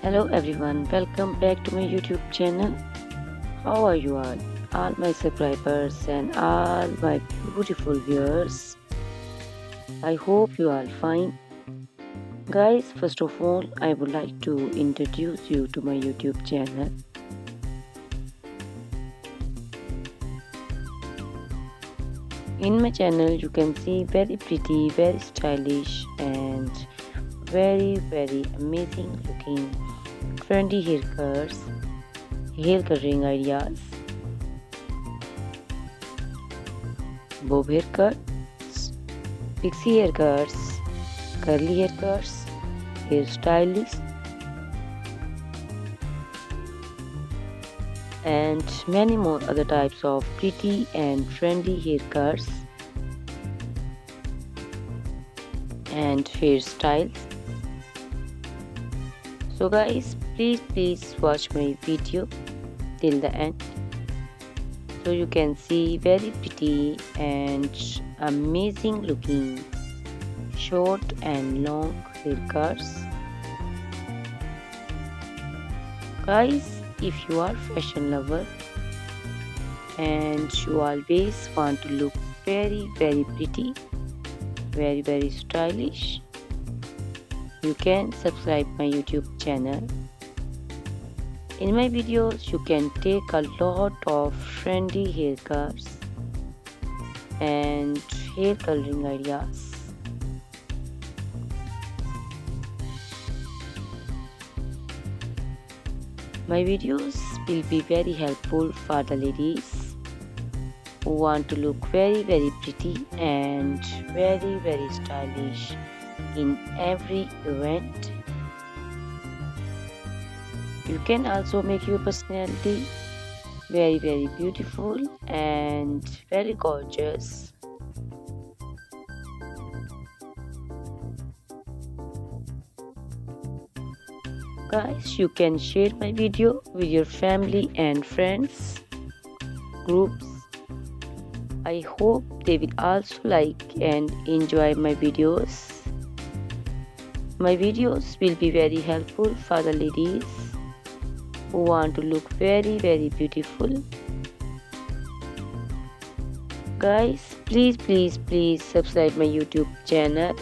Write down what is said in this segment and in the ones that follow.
Hello everyone, welcome back to my YouTube channel. How are you all my subscribers and all my beautiful viewers? I hope you are fine. Guys, first of all, I would like to introduce you to my YouTube channel. In my channel, you can see very pretty, very stylish and very amazing looking trendy haircuts, hair coloring ideas, bob haircuts, pixie haircuts, curly haircuts, hairstylists, and many more other types of pretty and trendy haircuts and hairstyles. So guys, please watch my video till the end so you can see very pretty and amazing looking short and long haircuts. Guys, if you are fashion lover and you always want to look very pretty, very stylish, you can subscribe my YouTube channel. In my videos you can take a lot of trendy haircuts and hair coloring ideas. My videos will be very helpful for the ladies who want to look very pretty and very stylish in every event. You can also make your personality very beautiful and very gorgeous. Guys, you can share my video with your family and friends groups. I hope they will also like and enjoy my videos. My videos will be very helpful for the ladies who want to look very beautiful. Guys, please subscribe my YouTube channel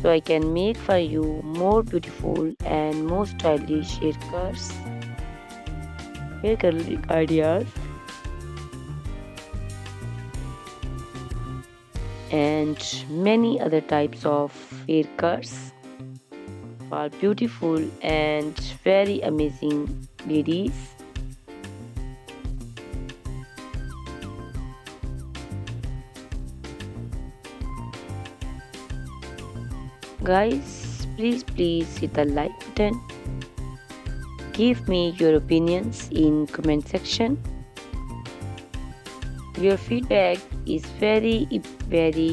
so I can make for you more beautiful and more stylish haircuts, hair coloring ideas, and many other types of haircuts for beautiful and very amazing ladies. Guys, please hit the like button. Give me your opinions in comment section. Your feedback is very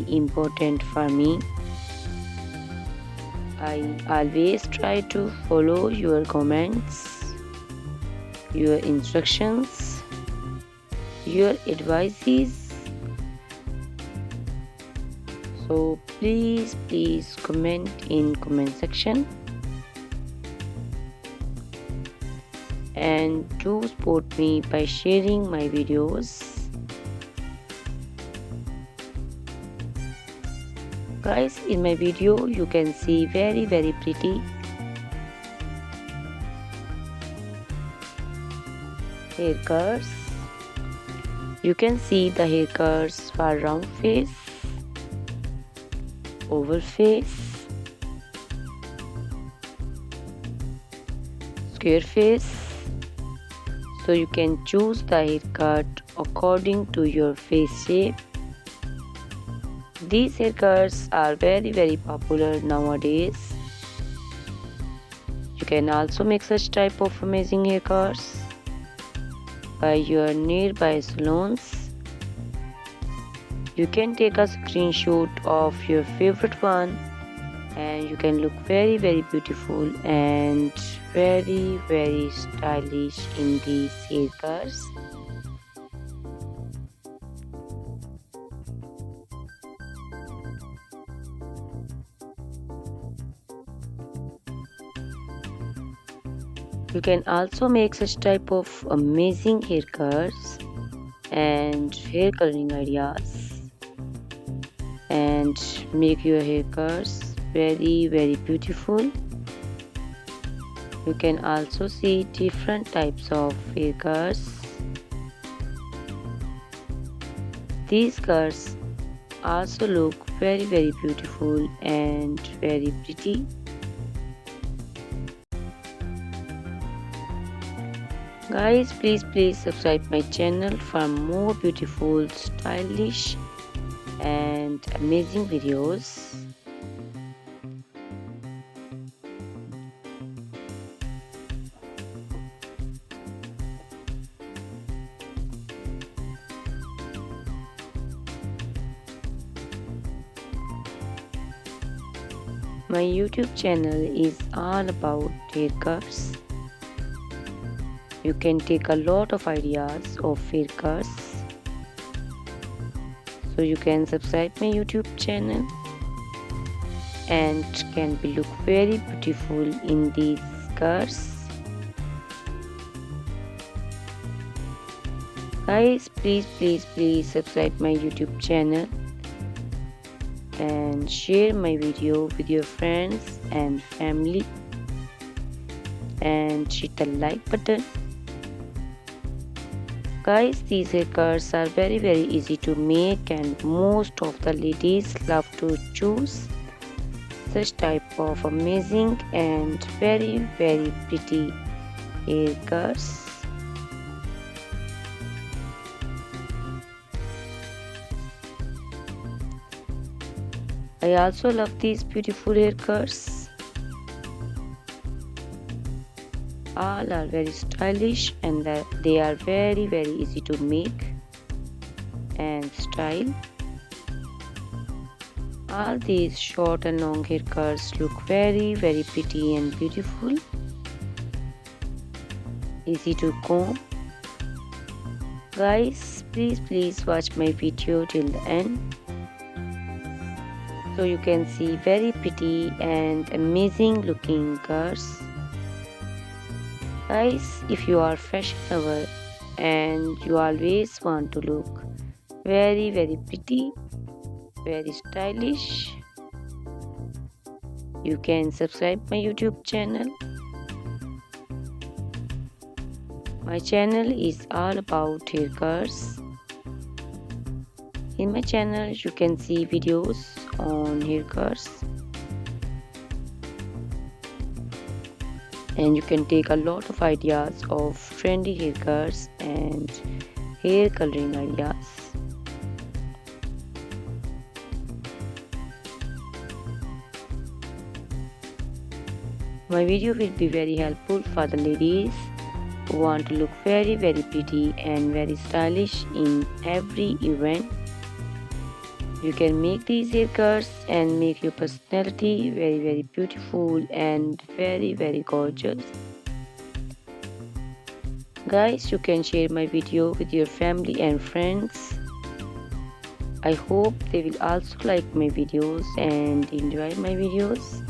important for me. I always try to follow your comments, your instructions, your advices. So please comment in comment section and do support me by sharing my videos. Guys, in my video you can see very pretty haircuts. You can see the haircuts for round face, oval face, square face. So you can choose the haircut according to your face shape. These haircuts are very popular nowadays. You can also make such type of amazing haircuts by your nearby salons. You can take a screenshot of your favorite one and you can look very beautiful and very stylish in these haircuts. You can also make such type of amazing haircuts and hair coloring ideas and make your haircuts very beautiful. You can also see different types of haircuts. These cuts also look very beautiful and very pretty. Guys, please subscribe my channel for more beautiful, stylish and amazing videos. My YouTube channel is all about haircuts. You can take a lot of ideas of haircuts. So you can subscribe my YouTube channel and can be look very beautiful in these cuts. Guys, please subscribe my YouTube channel and share my video with your friends and family and hit the like button. Guys, these haircuts are very easy to make and most of the ladies love to choose such type of amazing and very pretty haircuts. I also love these beautiful haircuts. All are very stylish and they are very easy to make and style. All these short and long haircuts look very pretty and beautiful. Easy to comb. Guys, please watch my video till the end, so you can see very pretty and amazing looking cuts. Guys, if you are fashion lover and you always want to look very pretty, very stylish, you can subscribe my YouTube channel. My channel is all about haircuts. In my channel you can see videos on haircuts and you can take a lot of ideas of trendy haircuts and hair coloring ideas. My video will be very helpful for the ladies who want to look very pretty and very stylish in every event. You can make these haircuts and make your personality very beautiful and very gorgeous. Guys, you can share my video with your family and friends. I hope they will also like my videos and enjoy my videos.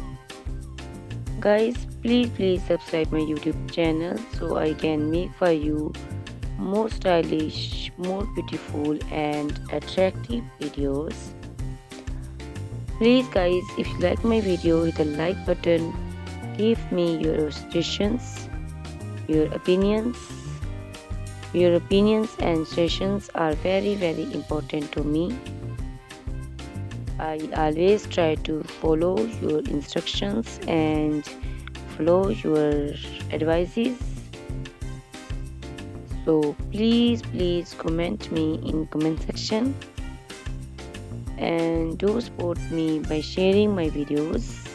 Guys, please subscribe my YouTube channel so I can make for you more stylish, more beautiful and attractive videos. Please guys, if you like my video, hit the like button. Give me your suggestions, your opinions. Your opinions and suggestions are very important to me. I always try to follow your instructions and follow your advices. So please comment me in comment section and do support me by sharing my videos.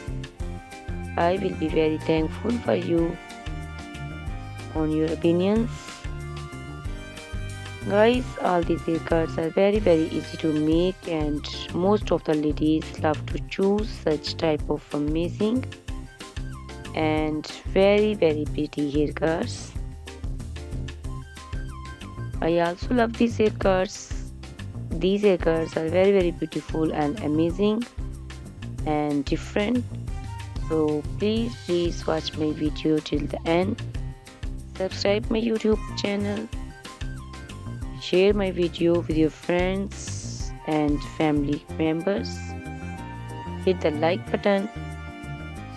I will be very thankful for you on your opinions. Guys, all these haircuts are very easy to make and most of the ladies love to choose such type of amazing and very pretty haircuts. I also love these haircuts. These haircuts are very beautiful and amazing and different. So please watch my video till the end subscribe my YouTube channel, share my video with your friends and family members, hit the like button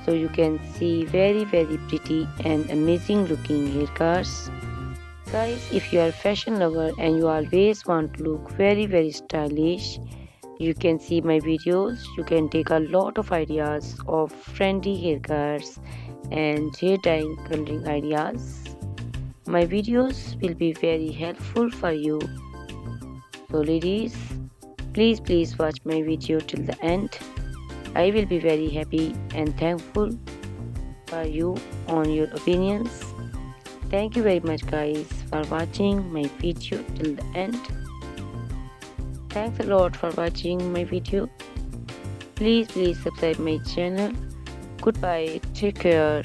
so you can see very pretty and amazing looking haircuts. Guys, if you are a fashion lover and you always want to look very stylish, you can see my videos. You can take a lot of ideas of trendy haircuts and hair dyeing coloring ideas. My videos will be very helpful for you. So ladies, please watch my video till the end. I will be very happy and thankful for you on your opinions. Thank you very much guys for watching my video till the end. Thanks a lot for watching my video. Please subscribe my channel. Goodbye. Take care.